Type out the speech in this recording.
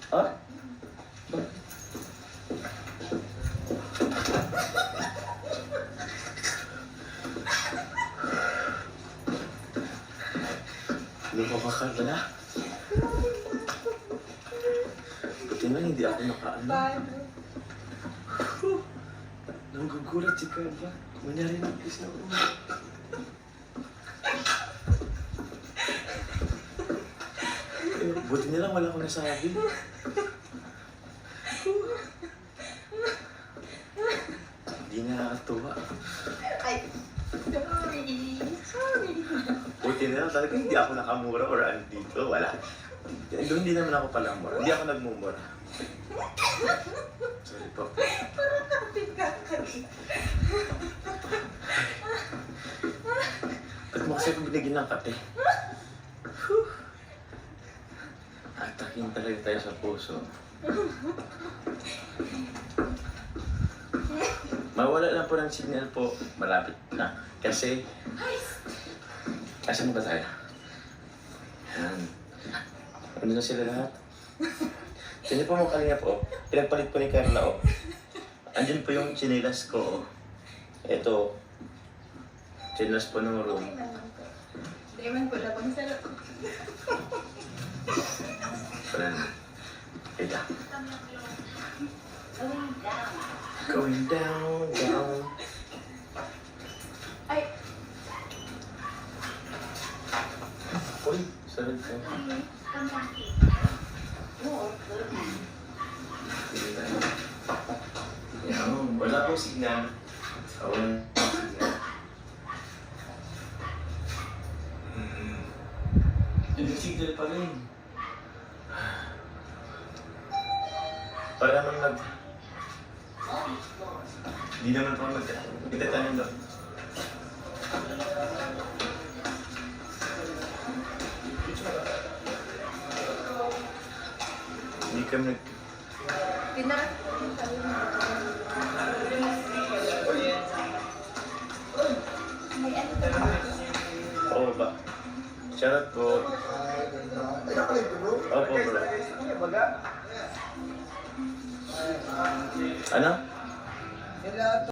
Ah? Lumawa ka na. Buti na hindi ako nakaano. Nanggugulat si Carla. Manyari ng kiss na ulo. Buti na lang wala akong nasabi. Hindi nakakatuwa. Ay, sorry. Buti na lang talaga hindi ako nakamura or ano dito. Wala. Doon hindi naman ako pala mura. Hindi ako nagmumura. Sorry po. Parang kapit ka kanina. Ba't mo kasi ako binigyan ng kape? Atakin talaga tayo sa puso. Mawala lang po ng signal po. Malapit na. Kasi... Asan ba tayo? Yan. Ano na sila lahat? Sino po mo kalinga po? Pinagpalit po ni Carla o. Andyan po yung chinelas ko o. Ito. Chinelas po ng room. Diamond pula pang sarap. Wala na. Ito. Going down, down. Ay, Uy, sarap ko. Yan, wala pong signal. Walang signal. Yung signal pa rin. Para naman Hindi naman pa itatanong doon. Hindi kami pinarap. May ano ba? Oo ba? Shoutout po. Opo bro. Ano?